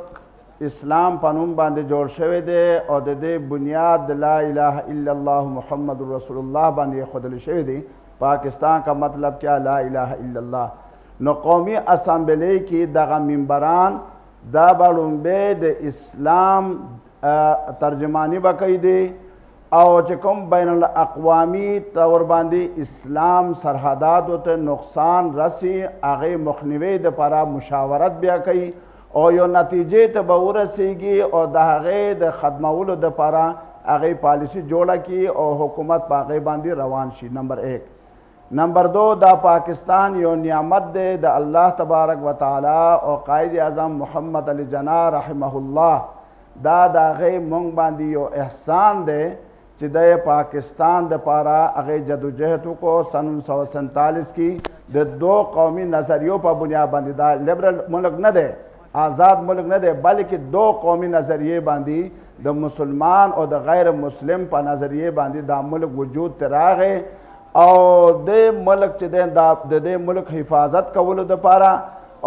اسلام په نوم باندې جوړ شوی دی او د دې بنیاد د لا اله الا الله محمد رسول الله باندې ایښودل شوی دی پاکستان کا مطلب کیا لا اله الا الله نو قومي اسامبلی کې دغه ممبران دا به لومبی د اسلام ترجمانی به کوي دی او چې کوم بین الاقوامی طور باندې اسلام سرحداتو ته نقصان رسی هغې مخنیوي دپاره مشاورت بیا کوي او یو نتیجې ته به ورسیږي او د هغې د ختمولو دپاره هغې پالیسي جوړه کړي او حکومت په هغې باندې روان شي نمبر 1 نمبر 2 دا پاکستان یو نعمت دی د الله تبارک و تعالی او قائد اعظم محمد علی جناح رحمه الله دا د هغې موږ باندې یو احسان دی چې د پاکستان دپاره هغې جدوجهد وکړو سن 1947 کې د 2 قومي نظریو په بنیاد باندې دا لیبرل ملک نه دی آزاد ملک نه دی بلکې 2 قومي نظریې باندې د مسلمان او د غیر مسلم په نظریې باندې دا ملک وجود ته راغی او د ملک چې دی د دې ملک حفاظت کولو دپاره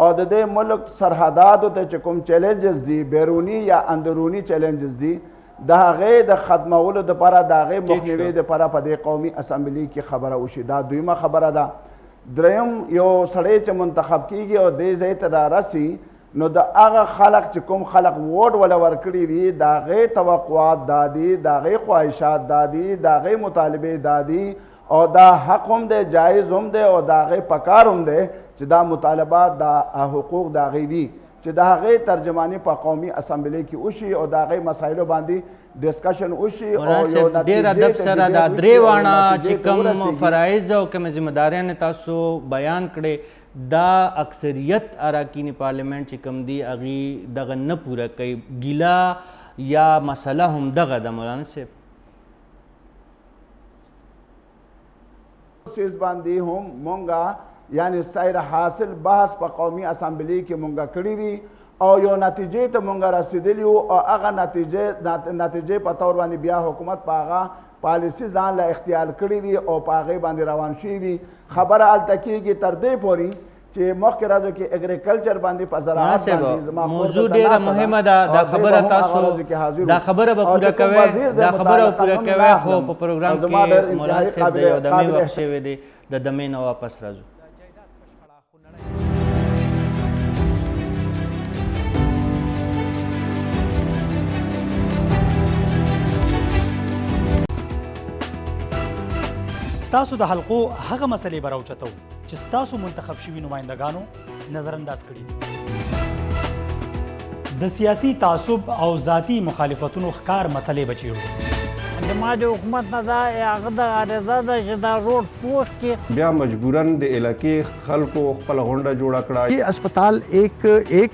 او د دې ملک سرحداتو ته چې کوم چیلنجز دي بیروني یا اندروني چیلنجز دي د هغې د ختمولو دپاره د هغې مخنیوي دپاره په دې قومي اسمبلي کې خبره وشي دا دویمه خبره ده دریم یو سړی چې منتخب کیږي او دې ځای ته رارسي نو د هغه خلق چې کوم خلق ووټ ولا ورکړي وي د هغې توقعات دا دي د هغې خواهشات دا دي د هغې مطالبې دا دي او دا حق هم دی جایز هم دی او د هغې پکار هم دی چې دا مطالبات دا حقوق د هغې وي چې د هغې ترجماني په قومي اسمبلۍ کې وشي او د هغې مسایلو باندې ډسکشن وشي او یو ډېر ادب سره دا درې واړه چې کوم فرایض او کوم ذمہداریان تاسو بیان کړي دا اکثریت اراکین پارلیمنٹ چې کوم دي هغې دغه نه پوره کوي ګیله یا مسله هم دغه ده مولانا صاحب چیز باندې هم مونږه یعنی سیر حاصل بحث په قومي اسمبلی کې مونږه کړی وي او یو نتیجې ته مونږه رسېدلي وو او هغه نتیجې په طور باندې بیا حکومت په هغه پالیسي ځان له اختیار کړي وي او په هغې باندې روان شوي وي خبره هلته کېږي تر دې پورې چې مخکې راځو کې اګریکلچر باندې په زراعت باندې موضوع ډېره مهمه ده دا خبره تاسو دا خبره به پوره کوئ دا خبره به پوره کوئ خو په پروګرام کې مولانا صاحب د یو دمې وخت شوی دی د دمې نه واپس راځو ستاسو د حلقو هغه مسلې به راوچتو چې ستاسو منتخب شوي نمایندګانو نظرانداز کړي د سیاسي تعصب او ذاتي مخالفتونو ښکار مسلې به چیړو زما د حکومت نه دا هغه د عارضه ده چې دا روډ پوسټ کې بیا مجبوراً د علاقې خلکو خپل غونډه جوړه کړه ये अस्पताल एक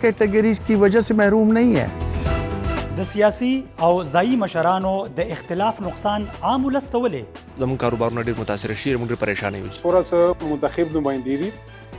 कैटेगरीज की वजह से महरूम नहीं है د سیاسي او ځایي مشرانو د اختلاف نقصان عام ولس ته ولې زموږ کاروبارونه ډېر متاثره شي موږ ډېر پریشانه یو څومره څه منتخب نمایندې دي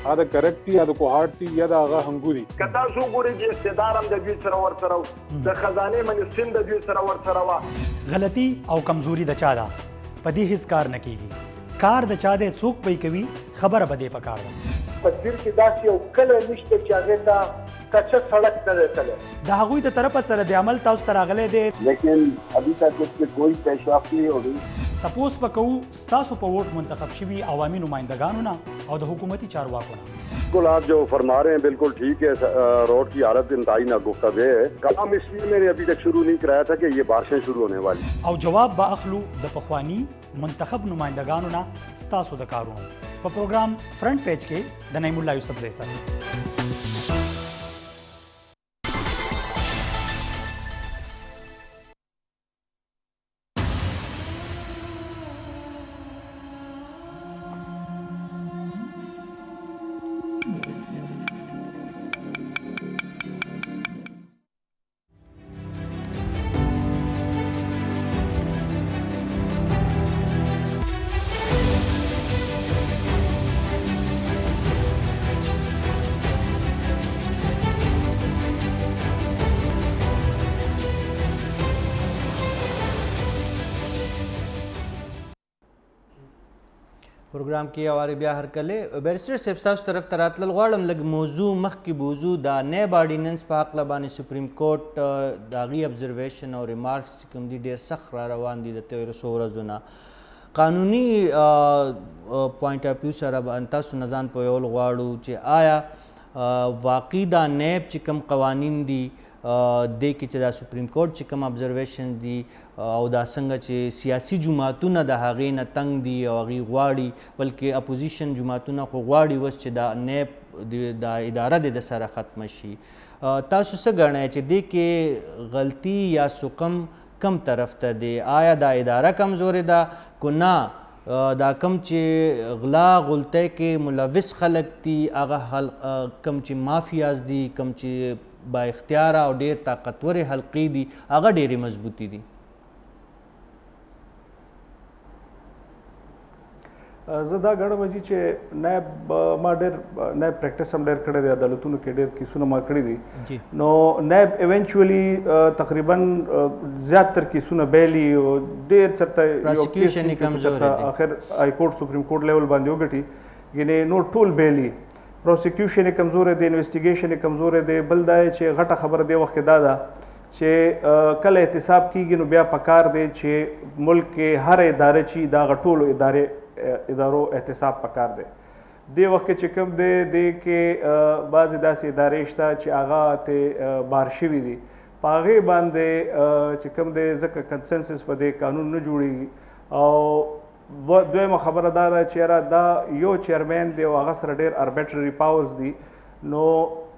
هغه د کرک دي یا د کوهاټ دي یا د هغه هنګو دي که تاسو وګورئ چې اقتدار هم د دوی سره ورسره و د خزانې منستیم د دوی سره ورسره وه غلطي او کمزوري د چا ده په دې هیڅ کار نه کیږي کار د چا دی څوک به یې کوي خبره به دې پکار ده په تصویر کې داسې یو کلی نشته چې هغې ته کچه سړک نه دی تللی د هغوی د طرفه سره د عمل تاسو ته راغلی دی لیکن ابھی تک اس میں کوئی پیشرفت نہیں ہو رہی تپوس به کوو ستاسو په ووټ منتخب شوي عوامي نمایندګانو نه او د حکومتي چارواکو نه بالکل آپ جو فرما رہے ہیں بالکل ٹھیک ہے روڈ کی حالت انتہائی ناگفتگو ہے کام اس لیے میں نے ابھی تک شروع نہیں کرایا تھا کہ یہ بارشیں شروع ہونے والی او جواب به اخلو د پخوانی منتخب نمایندګانو نه ستاسو د کارونو په پروګرام فرنٹ پیج کې د نعیم الله یوسفزئی سره پروګرام کې اواره بیا هرکله بیرسټر صاحب تاسو طرف ته راتلل غواړم لږ موضوع مخکې بوزو دا نیب آرډیننس په هکله باندې سپریم کورټ د هغې ابزرویشن او ریمارکس چې کوم دي ډېر سخت را روان دي د تېرو څو ورځو نه قانوني پوینټ اف ویو سره تاسو نه ځان پوهول غواړو چې آیا واقعي دا نیب چې کوم قوانین دي دې کې چې دا سپریم کورټ چې کوم ابزرویشن دي او دا څنګه چې سیاسي جماعتونه د هغې نه تنګ دي او هغې غواړي بلکې اپوزیشن جماعتونه خو غواړي اوس چې دا نیب دا اداره د سره ختمه شي تاسو څه ګڼئ چې دې کې غلطي یا سقم کم طرف ته دی آیا دا اداره کمزورې ده که نه دا کم چې غلا غلطۍ کې ملوث خلک دي هغه کم چې مافیاز دي کم چې با اختیاره او ډېر طاقتورې حلقې دي هغه ډېرې مضبوطي دي زه دا ګڼم چې نایب ما ډېر نایب پریکټس هم ډېر کړی دی عدالتونو کې ډېر کیسونه ما کړي دي نو نایب ایونچولی تقریبا زیاتر کیسونه بیلي او ډېر چېرته آخر های کورټ سپریم کورټ لیول باندې وګټي یعنې نور ټول بیلي پروسیکیوشن یې کمزوری دی انویسټیګیشن یې کمزوری دی بل دا چې غټه خبره دی وخت کې دا ده چې کله احتساب کیږي نو بیا پکار دی چې ملک کې هر اداره چې دا ټولو ادارو احتساب پکار دی دې وخت کې چې کوم دی دې کې بعضې داسې ادارې شته چې هغه ته بار شوي دي په هغې باندې چې کوم دی ځکه کنسنسس په دې قانون نه جوړېږي او دویمه خبره دا ده چې یاره دا یو چیرمین دی او هغه سره ډېر اربیټرري پاورز دي نو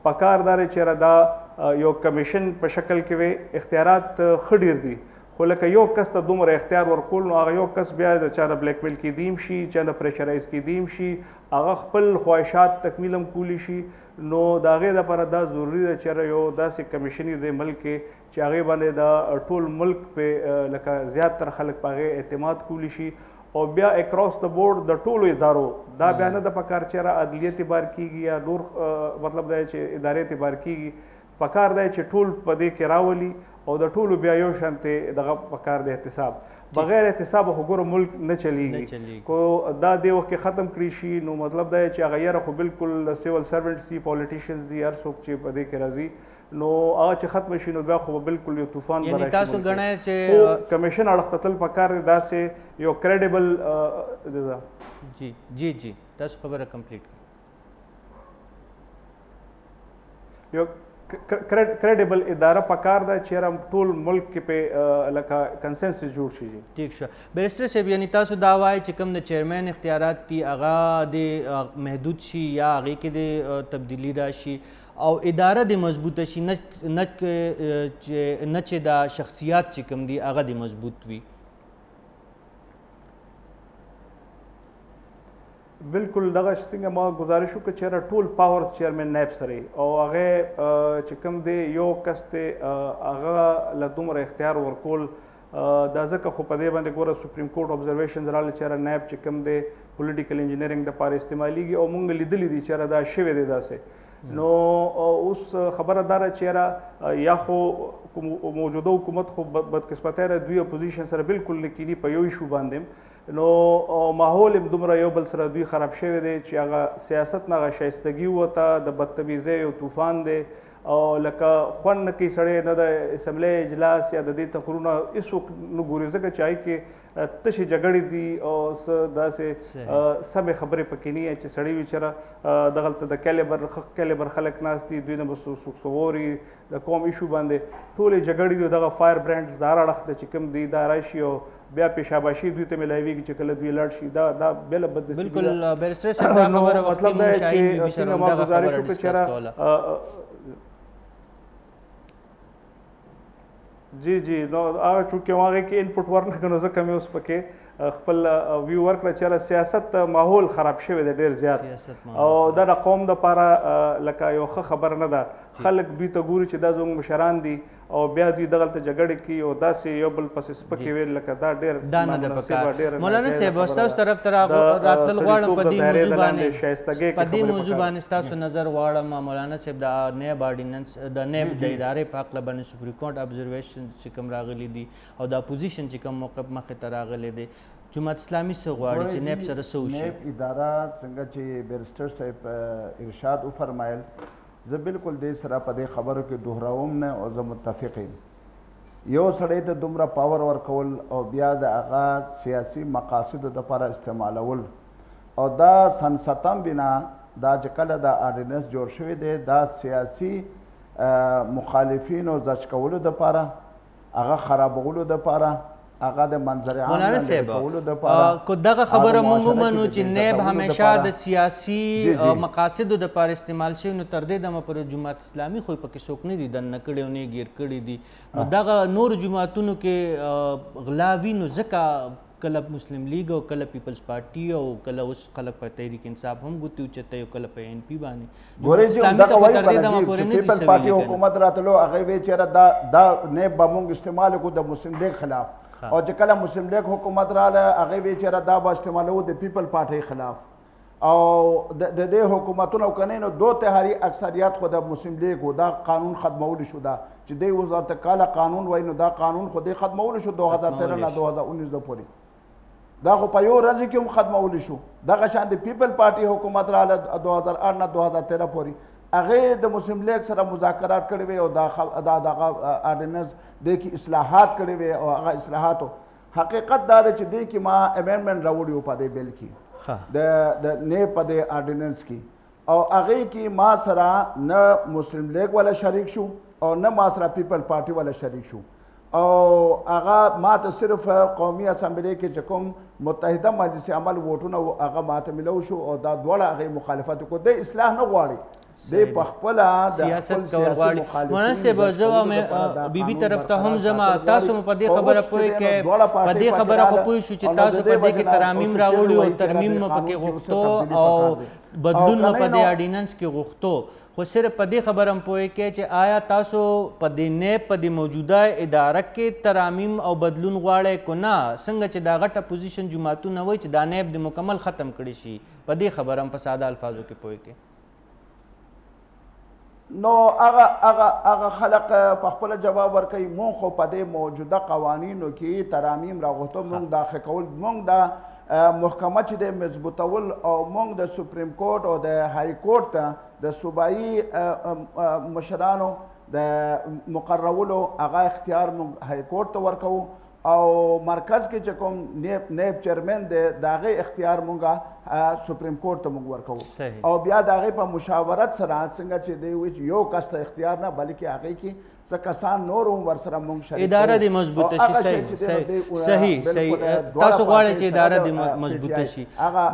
پکار دا دی چې یاره دا یو کمیشن په شکل کې وي اختیارات ښه ډېر دي خو لکه یو کس ته دومره اختیار ورکول نو هغه یو کس بیا د چا نه بلیک میل کیدیم شي چا نه پریشرایز کیدیم شي هغه خپل خواهشات تکمیل هم کولی شي نو د هغې دپاره دا ضروري ده چې یو داسې کمیشن یې د ملک کې چې هغې باندې دا ټول ملک پې لکه زیاتره خلک په هغې اعتماد کولی شي او بیا اکراس د بورډ د ټولو ادارو دا بیا نه د پکار چې عدلیت بار کیږي یا نور مطلب دا چې ادارې بار کیږي پکار دی چې ټول په دې کې راولي او د ټولو بیا یو شانتې دغه پکار دی احتساب بغیر احتساب خو ګوره ملک نه چلیږي کو دا دې وخت کې ختم کړي شي نو مطلب دا چې هغه یاره خو بالکل سیول سروینټس دي پالیټیشنز دي هر څوک چې په دې کې راځي نو هغه چې ختم شي نو بیا خو بالکل یو طوفان به راشي تاسو ګڼئ چې کمیشن اړخ ته تل پکار دی داسې یو کریډیبل جی جی جی تاسو خبره کمپلیټ یو کریډیبل اداره پکار ده چې ټول ملک کې په لکه کنسنسس جوړ شي ٹھیک شو بیرسټر صاحب یعنی تاسو دا وایي چې کوم د چیرمین اختیارات دي هغه د محدود شي یا هغې کې د تبدیلي راشي او اداره د مضبوطه شي نه چې دا شخصیات چې کوم دي هغه د مضبوط وي بالکل دغه څنګه ما گزارش وکړ چې ټول پاور چیرمن نائب سره او هغه چې کوم دی یو کس ته هغه له دومره اختیار ورکول دا ځکه خو په دې باندې ګوره سپریم کورټ ابزرویشنز راغلي چې نائب چې کوم دی پولیټیکل انجینرینګ دپاره استعمالېږي او موږ لیدلی دي چې دا شوی دی داسې نو اوس خبره دا ده چې یا خو موجوده حکومت خو بدقسمتۍ را دوی اپوزیشن سره بالکل نه کینی په یو ایشو باندې نو ماحول هم دومره یو بل سره دوی خراب شوی دی چې هغه سیاست نه هغه شایستګي وته د بدتمیزۍ یو طوفان دی او لکه خوند نه کوي سړی نه د اسمبلی اجلاس یا د دې تقرونه هېڅوک نه ګوري ځکه چې هغې کې تشې جګړې دي او څه داسې سمې خبرې پکې نه وي چې سړی وي چې دغلته د کیلیبر خلک ناست دي دوی نه به څوک ووري د قوم ایشو باندې ټولې جګړې دي دغه فایر برانډز د هر اړخ د چې کوم دي دا راشي او بیا پیشاباشي دوی ته میلاویږي چې کله دوی لاړ شي دا بله بدنصیبي بالکل بیرسټر صاحب دا خبره وختي مونږ شاهین بي بي سره هم دغه خبره ډسکس کوله جی جی نو هغه چونکې هغې کې انپوټ ورنکړه نو ځکه مې اوس پکې خپل ویو ورکړه چې سیاست ماحول خراب شوی دی ډېر زیات او دا د قوم دپاره لکه یو ښه خبر نه ده خلک دوی ته ګوري چې دا زموږ مشران دي او بیا دوی دغلته جګړې کوي او داسې یو بل پسې سپکې ویل لکه دا ډېر دا نه ده پکار مولانا صاحب ستاسو طرف ته راتلل غواړم په دې موضوع باندې ستاسو نظر غواړم مولانا صاحب د نیب آرډیننس د نیب د ادارې په هکله باندې سپریم کورټ ابزرویشن چې کوم راغلي دي او د اپوزیشن چې کوم موقف مخې ته راغلی دی جماعت اسلامي څه غواړي چې نیب سره څه وشي نیب اداره څنګه چې بیرسټر صاحب ارشاد وفرمایل زه بالکل دې سره په دې خبرو کې دوهراوم نه او زه متفق یم یو سړی ته دومره پاور ورکول او بیا د هغه سیاسي مقاصدو دپاره استعمالول او دا سنستم بنا دا چې کله دا آرډیننس جوړ شوی دی دا سیاسي مخالفینو زج کولو دپاره هغه خرابولو دپاره هغه د منظر عام مولانا صاحب کو دغه خبره مونږ ومنو چې نیب همیشه د سیاسي مقاصدو دپاره استعمال شوی نو تر دې دمه پورې جماعت اسلامي خو پکې څوک نه دي دننه کړي او نه یې ګیر کړي دي نو دغه نورو جماعتونو کې غلا وي نو ځکه کله مسلم لیگ او کله پیپلز پارټي او کله اوس خلک په تحریک انصاف هم ګوتې اوچتوي او کله په این پي باندې ګورئ چې دغه وایي پیپلز پارټي حکومت راتلو هغې وایي چې دا نیب به مونږ استعمال کړو د مسلم لیگ خلاف او چې کله مسلم لیگ حکومت راغله هغې وایي چې دا به استعمالوو د پیپل پارټۍ خلاف او د دې حکومتونو کنې نو 2 تهاري اکثریت خو د مسلم لیگ و دا قانون ختمولی شو دا چې دی اوس ورته کاله قانون وایي نو دا قانون خو دی ختمولی شو 2013 نه 2019 پورې دا خو په یو ورځ کې هم ختمولی شو دغه شان د پیپل پارټي حکومت راغله 2008 نه 2013 پورې هغې د مسلم لیگ سره مذاکرات کړي وي او دغه آرډیننس دې کې اصلاحات کړي وي او هغه اصلاحاتو حقیقت دا دی چې دې کې ما امینډمنټ راوړي و په دې بل کې د نه په د آرډیننس کې او هغه کې ما سره نه مسلم لیگ والا شریک شو او نه ما سره پیپل پارټي والا شریک شو او هغه ما ته صرف قومي اسمبلی کې چې کوم متحده مجلس عمل ووټونه هغه ما ته ملو شو او دا دواړه هغه مخالفت کو د اصلاح نه غواړي د پخپله سیاست کول غواړي مولانا صاحب زه وایم بیبي طرف ته هم زما تاسو په دې خبره پوه کې په دې خبره خو پوه شو چې تاسو په دې کې ترامیم راوړي او ترمیم مو پکې غوښتو او بدلون مو په دې آرډیننس کې غوښتو خو صرف په دې خبره هم پوه کې چې آیا تاسو په دې نیب په دې موجوده اداره کې ترامیم او بدلون غواړئ که نه څنګه چې دا غټه پوزیشن جماعتونه وایي چې دا نیب د مکمل ختم کړي شي په دې خبره هم په ساده الفاظو کې پوه کې نو هغه خلق په خپل جواب ورکوي مونږ خو په دې موجوده قوانینو کې ترامیم راغوښتو مونږ داخل کول مونږ د محکمه چې د مضبوطول او مونږ د سپریم کورټ او د های کورټ ته د صوبایي مشرانو د مقررولو هغه اختیار مونږ های کورټ ته ورکوو او مرکز کې چې کوم نیب چیرمن دی د هغې اختیار مونږه سپریم کورټ ته مونږ ورکوو او بیا د هغې په مشاورت سره څنګه چې دی وایي یو کس ته اختیار نه بلکې هغې کې څه کسان نور هم ورسره مونږ شریک اداره دې مضبوطه شي صحیح تاسو غواړئ چې اداره دې مضبوطه شي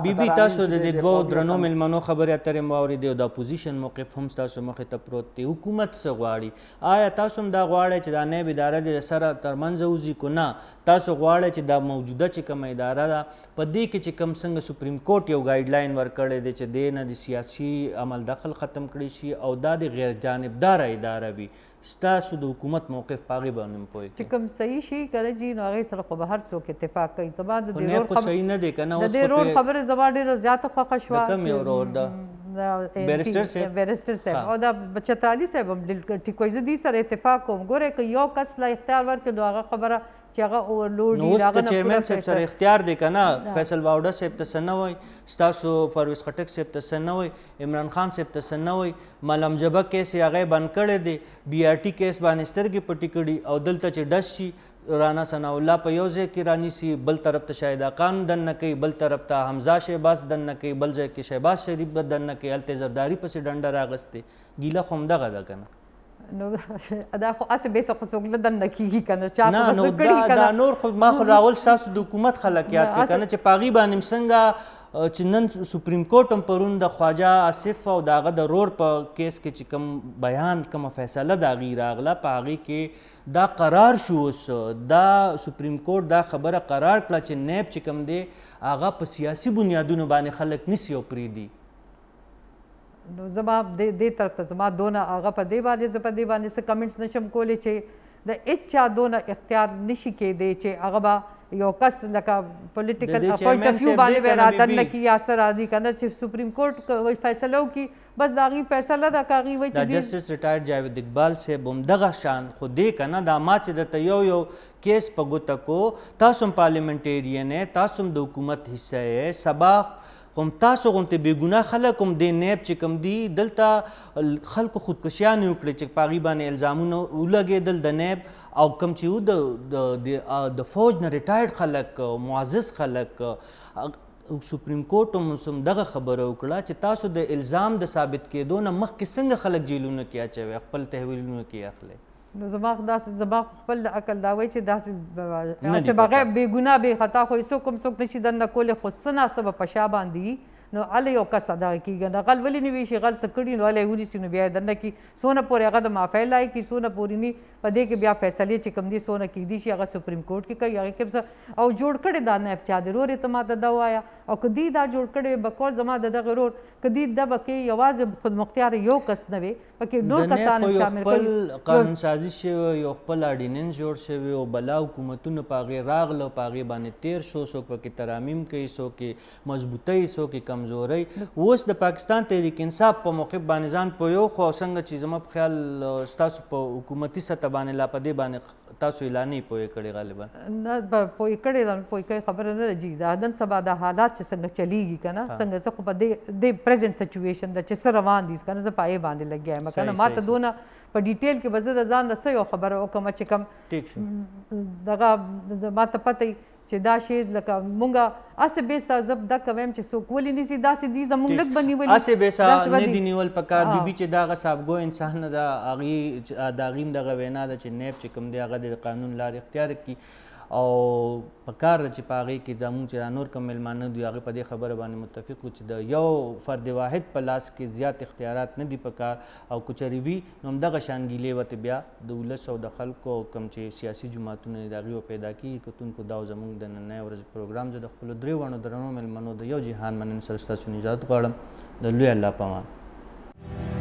بیبي تاسو د دې دوو درنو مېلمنو خبرې اترې مو اورېدې او د اپوزیشن موقف هم ستاسو مخې ته پروت دی حکومت څه غواړي آیا تاسو هم دا غواړئ چې دا نیب اداره دې سره ترمنځ وځي که نه تاسو غواړئ چې دا موجوده چې کومه اداره ده په دې کې چې کوم څنګه سپریم کورټ یو ګایډ لاین ورکړی دی چې دې نه د سیاسي عمل دخل ختم کړی شي او دا د غیر جانبداره اداره وي ستاسو د حکومت موقف په هغې باندې هم پوه چې کوم صحیح شي کنه جي نو هغې سره خو به هر څوک اتفاق کوي زما د نیب خو صحیح نه دی که نه د دې رول خبرې زما ډېره زیاته خوښه شوه د کوم یو رول ده بیرسټر صاحب او د چترالي صاحب هم ټیک وایي زه دې سره اتفاق کوم ګورئ که یو کس لا اختیار ورکړي نو هغه خبره چې هغه اوورلوډ وي اوس د چیرمین صاحب سره اختیار دی که نه فیصل واوډه صاحب ته څه نه وایي ستاسو پرویز خټک صاحب ته څه نه وایي عمران خان صاحب ته څه نه وایي ملم جبه کیس یې هغه بند کړی دی بي آر ټي کیس باندې سترګې پټې کړي او دلته چې ډز شي رانا ثناء الله په یو ځای کې رانیسي بل طرف ته شاهد خان دننه کوي بل طرف ته حمزه شهباز دننه کوي بل ځای کې شهباز شریف به دننه کوي هلته زرداري پسې ډنډه راغستې ګیله خو همدغه ده که نه نو دا خو هسې بېسه خو څوک نه دننه کېږي که نه چا نه نو دا نور خو ما خو راول ستاسو د حکومت خلک یاد کړي که نه چې په هغې باندې څنګه چې نن سپریم کورټ هم پرون د خواجه آصف او د هغه د رور په کیس کې چې کوم بیان کومه فیصله د هغې راغله په هغې کې دا قرار شو اوس دا سپریم کورټ دا خبره قرار کړه چې نیب چې کوم دی هغه په سیاسي بنیادونو باندې خلک نیسي او پرېږدي نو زما دې طرف ته زما دونه هغه په دې باندې زه په دې باندې څه کمنټس نشم کولی چې د هېچا دونه اختیار نشي کېدی چې هغه به یو کس لکه پولیټیکل پوینټ اف ویو باندې به را دننه کړي یا څه راځي که نه چې سپریم کورټ فیصله وکړي بس د هغې فیصله ده که هغې وایي چې جسټس ریټایر جاوید اقبال صاحب هم دغه شان خو دی که نه دا ما چې درته یو کیس په ګوته کو تاسو هم پارلیمنټیرین یې تاسو هم د حکومت حصه یې سبا هم تاسو غوندې بېګناه خلک هم دې نیب چې کوم دي دلته خلکو خودکشیانې وکړې چې په هغې باندې الزامونه ولګېدل د نیب او کوم چې وو د فوج نه ریټایرډ خلک معزز خلک سپریم کورټ هم دغه خبره وکړه چې تاسو د الزام د ثابت کېدو نه مخکې څنګه خلک جیلونو کې اچوي خپل تحویلونو کې اخلي نو زما خپل عقل دا وایي چې داسې بغیر بې ګناه بې خطا خو هېڅوک هم څوک نشي دننه کولی خو څه ناڅه به په شا باندې نو هله یو کس دغه کېږي نه غل ولې نه وي چې غل څه کړي نو هله یې ونیسي نو بیا یې دننه کړي څونه پورې هغه د معافۍ لایق کړي څونه پورې نه په دې کې بیا فیصلې چې کوم دي څونه کېدي شي هغه سپریم کورټ کې کوي هغې کې څه او جوړ کړی دا نیب چا دی رور یې ته ماته دا ووایه او که دوی دا جوړ کړی به کول زما د دغه رور که دوی دا به کې یوازې خودمختیار یو کس نه وي پکې نور کسان هم شامل خپل قانونسازي شوی یو خپل آرډیننس جوړ شوی او بلا حکومتونه په هغې راغله په هغې باندې تیر شو څوک پکې ترامیم کوي څوک یې مضبوطۍ څوک یې کمزورۍ اوس د پاکستان تحریک انصاف په موقف باندې ځان پوهیو خو څنګه چې زما په خیال ستاسو په حکومتي سطح باندې لا په دې باندې تاسو اعلانې پوهې کړې غالبا نه پوهې کړې خبره نه ده جي دا نن سبا دا حالات چې څنګه چلیږي که نه څنګه زه خو په دې پرزنټ سچویشن ده چې څه روان دي که نه زه په هغې باندې لګیا یم که نه ما ته دونه په ډیټیل کې به زه د ځان د څه یو خبره وکړم چې کوم ټیک شو دغه زما ته پته چې دا شی لکه مونږه اسې بیسا زب دا کوم چې څوک ولې نیسي داسې دي زمونږ لږ بنیولي اسې بیسا نه دی نیول پکار بیبي چې دغه صاحبګو انسان د هغې د هغې دغه وینا ده چې نیب چې کوم دی هغه د قانون لارې اختیار کړي او پکار ده چې په هغې کې د مونږ چې دا نور کوم میلمانه دي هغې په دې خبره باندې متفق وو چې د یو فرد واحد په لاس کې زیات اختیارات نه دي پکار او که چېرې وي نو همدغه شان ګیلې ورته بیا د ولس او د خلکو کوم چې سیاسي جماعتونه دي د هغې پیدا کېږي کتونکو دا زموږ د نننۍ ورځې پروګرام زه د خپلو درې وړو درنو میلمنو د یو جهان مننې سره ستاسو نه اجازت غواړم د لوی الله په امان